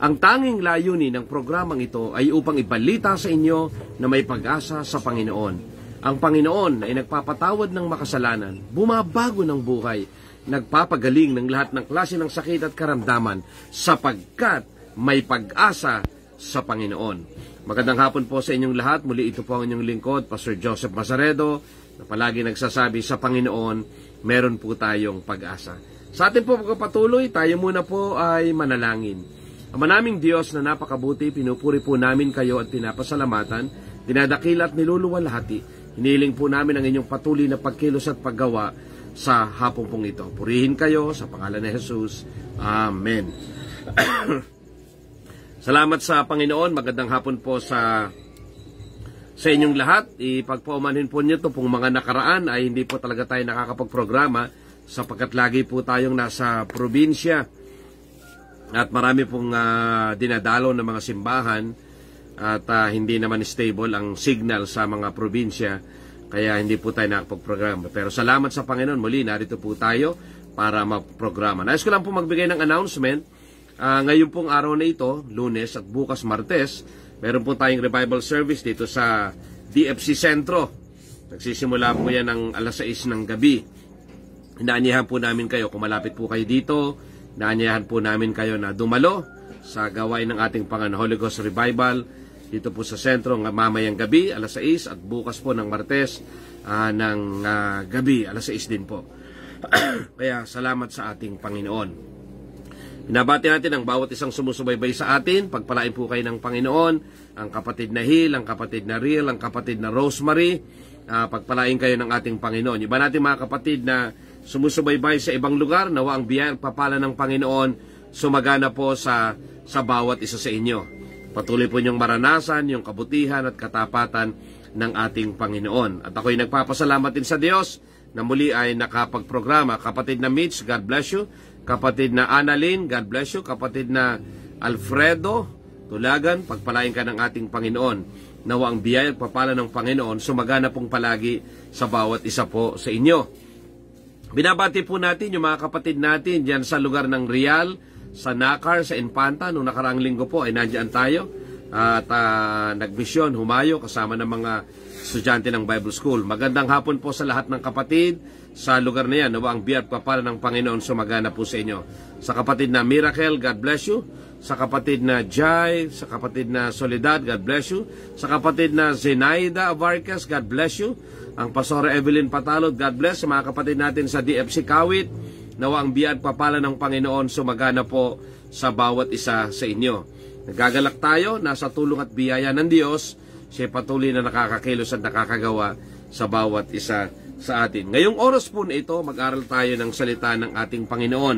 Ang tanging layunin ng programang ito ay upang ibalita sa inyo na may pag-asa sa Panginoon. Ang Panginoon ay nagpapatawad ng makasalanan, bumabago ng buhay, nagpapagaling ng lahat ng klase ng sakit at karamdaman sapagkat may pag-asa sa Panginoon. Magandang hapon po sa inyong lahat. Muli ito po ang inyong lingkod, Pastor Joseph Mazaredo, na palagi nagsasabi sa Panginoon, meron po tayong pag-asa. Sa ating po pagpapatuloy, tayo muna po ay manalangin. Ama naming Diyos na napakabuti, pinupuri po namin kayo at pinapasalamatan, dinadakil at niluluwalhati. Hiniling po namin ang inyong patuloy na pagkilos at paggawa sa hapong pong ito. Purihin kayo sa pangalan ni Jesus. Amen. Salamat sa Panginoon. Magandang hapon po sa inyong lahat. Ipagpaumanhin po niyo ito pong mga nakaraan ay hindi po talaga tayo nakakapagprograma sapagkat lagi po tayong nasa probinsya. At marami pong dinadalo ng mga simbahan at hindi naman stable ang signal sa mga probinsya, kaya hindi po tayo nakapag-programa. Pero salamat sa Panginoon, muli narito po tayo para mag-programa. Nais ko lang po magbigay ng announcement. Ngayon pong araw na ito, Lunes at bukas Martes, meron po tayong revival service dito sa DFC Sentro. Nagsisimula po yan ng alas 6 ng gabi. Inaanyahan po namin kayo, kung malapit po kayo dito, naanyayahan po namin kayo na dumalo sa gawain ng ating Holy Ghost Revival dito po sa sentro mamayang gabi, alas 6 at bukas po ng Martes ng gabi, alas 6 din po. Kaya salamat sa ating Panginoon. Binabati natin ang bawat isang sumusubaybay sa atin. Pagpalain po kayo ng Panginoon, ang kapatid na Hill, ang kapatid na Riel, ang kapatid na Rosemary. Pagpalain kayo ng ating Panginoon. Iba natin mga kapatid na sumusubaybay sa ibang lugar, nawa ang biyaya at papala ng Panginoon sumagana po sa bawat isa sa inyo. Patuloy po niyong maranasan yung kabutihan at katapatan ng ating Panginoon. At ako'y nagpapasalamat din sa Diyos na muli ay nakapagprograma. Kapatid na Mitch, God bless you. Kapatid na Annalyn, God bless you. Kapatid na Alfredo Tulagan, pagpalain ka ng ating Panginoon. Nawa ang biyaya at papala ng Panginoon sumagana pong palagi sa bawat isa po sa inyo. Binabati po natin yung mga kapatid natin dyan sa lugar ng Real, sa Nakar, sa Infanta. Noong nakaraang linggo po ay nandyan tayo at nagmisyon, humayo kasama ng mga estudyante ng Bible School. Magandang hapon po sa lahat ng kapatid sa lugar na yan. Nawa ang biyaya at papala ng Panginoon sumagana po sa inyo. Sa kapatid na Miracle, God bless you. Sa kapatid na Jai, sa kapatid na Soledad, God bless you. Sa kapatid na Zenaida Avarcas, God bless you. Ang Pastora Evelyn Patalod, God bless. Sa mga kapatid natin sa DFC Kawit, nawa ang biyaya at papala ng Panginoon sumagana po sa bawat isa sa inyo. Nagagalak tayo, nasa tulong at biyaya ng Diyos, siya patuloy na nakakakilos at nakakagawa sa bawat isa sa atin. Ngayong oras po na ito, mag-aral tayo ng salita ng ating Panginoon.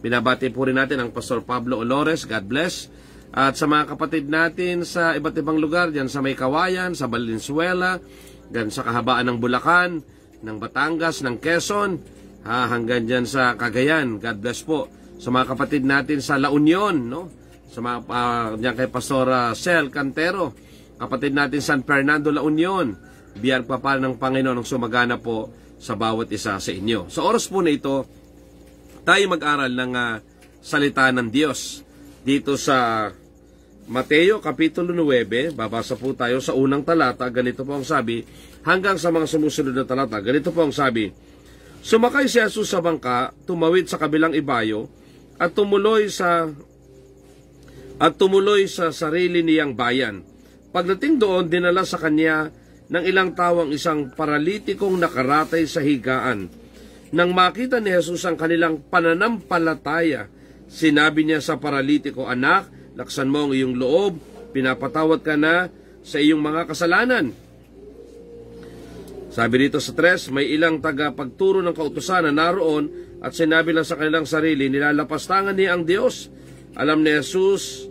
Binabati po rin natin ang Pastor Pablo Olores, God bless. At sa mga kapatid natin sa iba't ibang lugar, dyan sa May Kawayan, sa Valenzuela, hanggang sa kahabaan ng Bulacan, ng Batangas, ng Quezon, hanggang dyan sa Cagayan. God bless po. Sa mga kapatid natin sa La Union, no? Sa mga, dyan kay Pastor Cel Cantero, kapatid natin San Fernando, La Union, biyaya papal ng Panginoon ang sumagana po sa bawat isa sa inyo. Sa oras po na ito, tayo mag-aral ng salita ng Diyos. Dito sa Mateo Kapitulo 9, babasa po tayo sa unang talata, ganito po ang sabi, hanggang sa mga sumusunod na talata, ganito po ang sabi, sumakay si Jesus sa bangka, tumawid sa kabilang ibayo, at tumuloy sa sarili niyang bayan. Pagdating doon, dinala sa kanya ng ilang tawang isang paralitikong nakaratay sa higaan. Nang makita ni Jesus ang kanilang pananampalataya, sinabi niya sa paralitiko, anak, laksan mo ang iyong loob, pinapatawad ka na sa iyong mga kasalanan. Sabi dito sa 3, may ilang tagapagturo ng kautusan na naroon at sinabi lang sa kanilang sarili, nilalapastangan niya ang Diyos. Alam ni Jesus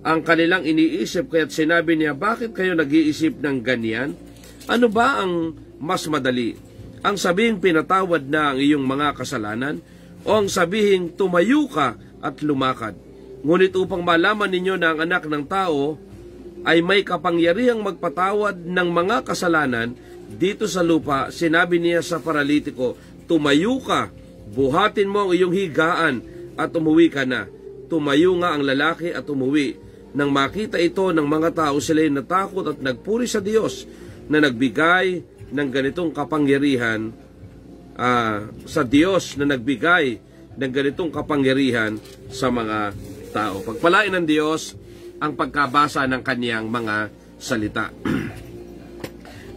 ang kanilang iniisip, kaya't sinabi niya, bakit kayo nag-iisip ng ganyan? Ano ba ang mas madali? Ang sabihing pinatawad na ang iyong mga kasalanan o ang sabihing tumayo ka at lumakad? Ngunit upang malaman ninyo na ang anak ng tao ay may kapangyarihang magpatawad ng mga kasalanan dito sa lupa, sinabi niya sa paralitiko, tumayo ka, buhatin mo ang iyong higaan at umuwi ka na. tumayo nga ang lalaki at umuwi. Nang makita ito ng mga tao, sila'y natakot at nagpuri sa Diyos na nagbigay ng ganitong kapangyarihan, sa Diyos na nagbigay ng ganitong kapangyarihan sa mga tao. Pagpalain ng Diyos ang pagkabasa ng kaniyang mga salita.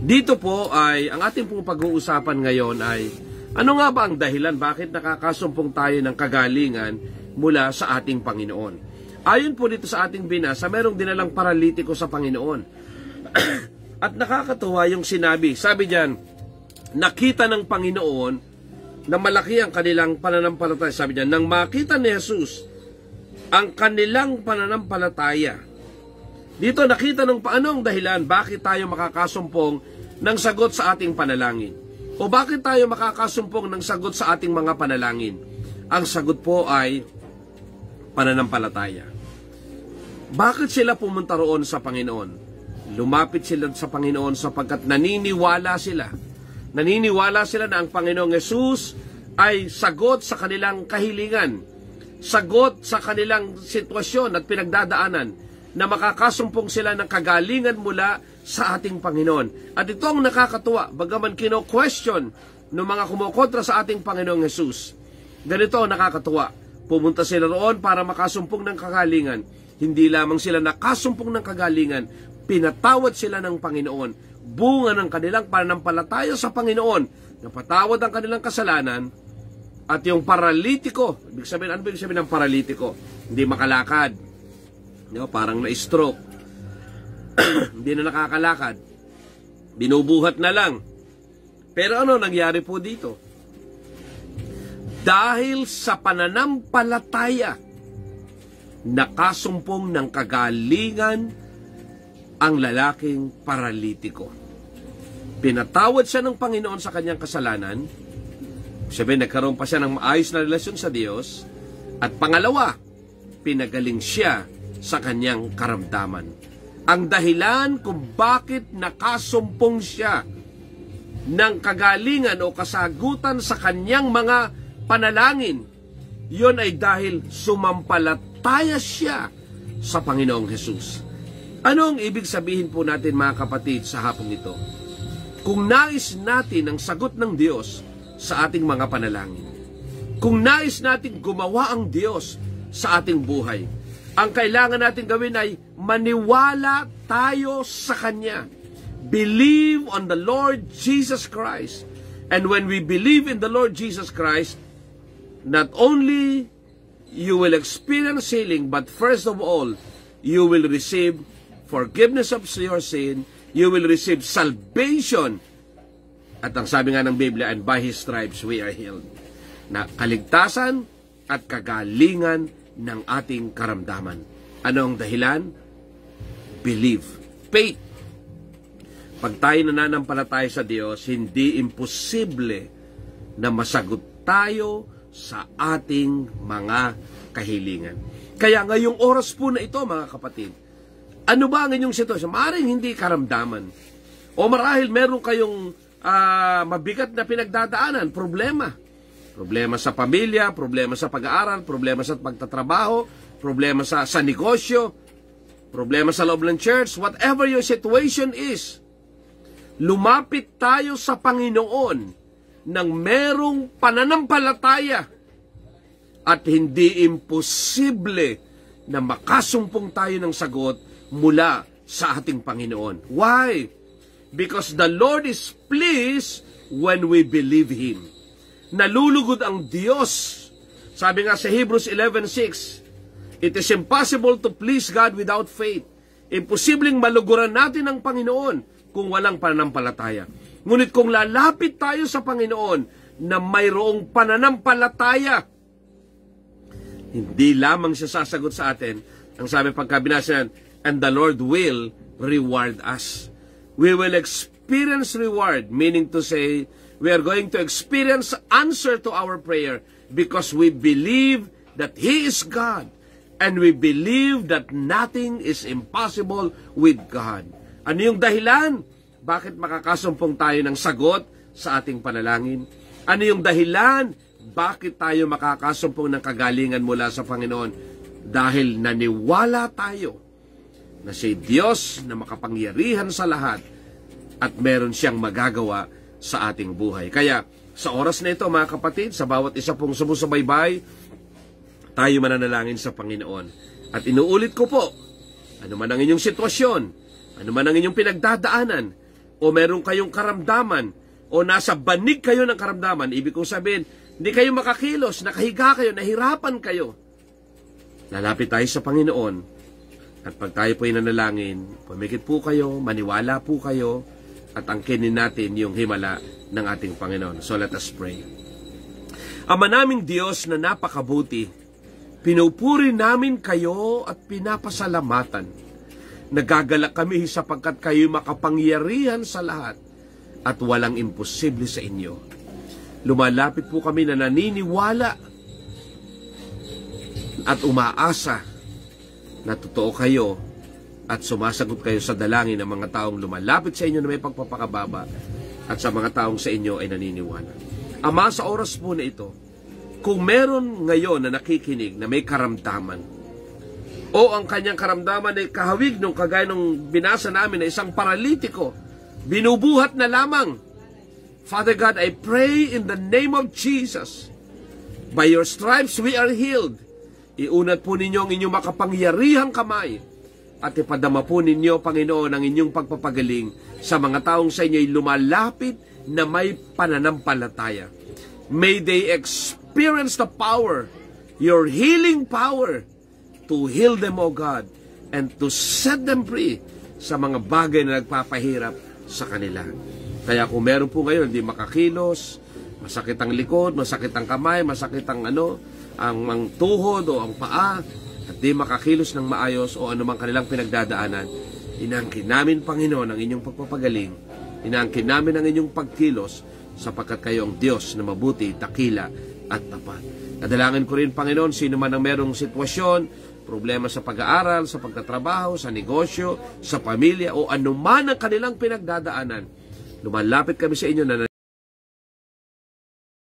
Dito po ay, ang ating pong pag-uusapan ngayon ay, ano nga ba ang dahilan bakit nakakasumpong tayo ng kagalingan mula sa ating Panginoon? Ayon po dito sa ating binasa, merong dinalang paralitiko sa Panginoon. At nakakatuwa yung sinabi. Sabi diyan, nakita ng Panginoon na malaki ang kanilang pananampalataya. Sabi diyan, nang makita ni Jesus ang kanilang pananampalataya. Dito nakita ng paanong dahilan bakit tayo makakasumpong ng sagot sa ating panalangin. O bakit tayo makakasumpong ng sagot sa ating mga panalangin? Ang sagot po ay pananampalataya. Bakit sila pumunta roon sa Panginoon? Lumapit sila sa Panginoon sapagkat naniniwala sila. Naniniwala sila na ang Panginoong Hesus ay sagot sa kanilang kahilingan, sagot sa kanilang sitwasyon at pinagdadaanan, na makakasumpong sila ng kagalingan mula sa ating Panginoon. At ito ang nakakatuwa, bagaman kino-question ng mga kumukontra sa ating Panginoong Hesus. Ganito ang nakakatuwa, pumunta sila roon para makasumpong ng kagalingan. Hindi lamang sila nakasumpong ng kagalingan, pinatawad sila ng Panginoon. Bunga ng kanilang pananampalataya sa Panginoon, napatawad ang kanilang kasalanan. At yung paralitiko, ibig sabihin, ano ibig sabihin ng paralitiko? Hindi makalakad. Parang na-stroke. Hindi na nakakalakad. Binubuhat na lang. Pero ano nangyari po dito? Dahil sa pananampalataya, nakasumpong ng kagalingan ang lalaking paralitiko. Pinatawad siya ng Panginoon sa kanyang kasalanan. Sabi, nagkaroon pa siya ng maayos na relasyon sa Diyos. At pangalawa, pinagaling siya sa kanyang karamdaman. Ang dahilan kung bakit nakasumpong siya ng kagalingan o kasagutan sa kanyang mga panalangin, yon ay dahil sumampalataya siya sa Panginoong Hesus. Ano ang ibig sabihin po natin, mga kapatid, sa hapong ito? Kung nais natin ang sagot ng Diyos sa ating mga panalangin, kung nais natin gumawa ang Diyos sa ating buhay, ang kailangan natin gawin ay maniwala tayo sa Kanya. Believe on the Lord Jesus Christ. And when we believe in the Lord Jesus Christ, not only you will experience healing, but first of all, you will receive forgiveness of your sin, you will receive salvation. At ang sabi nga ng Biblia, and by His stripes we are healed. Na kaligtasan at kagalingan ng ating karamdaman. Ano ang dahilan? Believe. Faith. Pag tayo nananampalataya sa Diyos, hindi imposible na masagot tayo sa ating mga kahilingan. Kaya ngayong oras po na ito, mga kapatid, ano ba ang inyong sitwasyon? Maaaring hindi karamdaman. O marahil meron kayong mabigat na pinagdadaanan, problema. Problema sa pamilya, problema sa pag-aaral, problema sa pagtatrabaho, problema sa negosyo, problema sa loob ng church, whatever your situation is, lumapit tayo sa Panginoon ng merong pananampalataya at hindi imposible na makasumpong tayo ng sagot mula sa ating Panginoon. Why? Because the Lord is pleased when we believe Him. Nalulugod ang Diyos. Sabi nga sa Hebrews 11:6, it is impossible to please God without faith. Imposibleng maluguran natin ang Panginoon kung walang pananampalataya. Ngunit kung lalapit tayo sa Panginoon na mayroong pananampalataya, hindi lamang siya sasagot sa atin. Ang sabi pagkabinasa, and the Lord will reward us. We will experience reward, meaning to say, we are going to experience answer to our prayer because we believe that He is God and we believe that nothing is impossible with God. Ano yung dahilan? Bakit makakasumpong tayo ng sagot sa ating panalangin? Ano yung dahilan? Bakit tayo makakasumpong ng kagalingan mula sa Panginoon? dahil naniwala tayo na si Diyos na makapangyarihan sa lahat at meron siyang magagawa sa ating buhay. Kaya sa oras na ito, mga kapatid, sa bawat isa pong sumusubaybay, tayo mananalangin sa Panginoon. At inuulit ko po, ano man ang inyong sitwasyon, ano man ang inyong pinagdadaanan, o meron kayong karamdaman, o nasa banig kayo ng karamdaman, ibig kong sabihin, hindi kayo makakilos, nakahiga kayo, nahirapan kayo. Lalapit tayo sa Panginoon, at pag tayo po ay nanalangin, pumikit po kayo, maniwala po kayo, at angkinin natin yung himala ng ating Panginoon. So let us pray. Ama naming Diyos na napakabuti, pinupuri namin kayo at pinapasalamatan. Nagagalak kami sapagkat kayo makapangyarihan sa lahat at walang imposible sa inyo. Lumalapit po kami na naniniwala at umaasa na totoo kayo at sumasagot kayo sa dalangin ng mga taong lumalapit sa inyo na may pagpapakababa at sa mga taong sa inyo ay naniniwala. Ama, sa oras po na ito, kung meron ngayon na nakikinig na may karamdaman o ang kanyang karamdaman ay kahawig nung kagaya nung binasa namin na isang paralitiko, binubuhat na lamang. Father God, I pray in the name of Jesus, by your stripes we are healed. Iunat po ninyo ang inyong makapangyarihang kamay at ipadama po ninyo, Panginoon, ang inyong pagpapagaling sa mga taong sa inyo'y lumalapit na may pananampalataya. May they experience the power, your healing power, to heal them, O God, and to set them free sa mga bagay na nagpapahirap sa kanila. Kaya kung meron po ngayon, hindi makakilos, masakit ang likod, masakit ang kamay, masakit ang ang tuhod o ang paa, at di makakilos ng maayos o anumang kanilang pinagdadaanan, inaangkin namin, Panginoon, ang inyong pagpapagaling. Inaangkin namin ang inyong pagkilos sapagkat kayo ang Diyos na mabuti, dakila at tapat. Nadalangin ko rin, Panginoon, sino man ang merong sitwasyon, problema sa pag-aaral, sa pagtatrabaho, sa negosyo, sa pamilya o anuman ang kanilang pinagdadaanan, lumalapit kami sa inyo na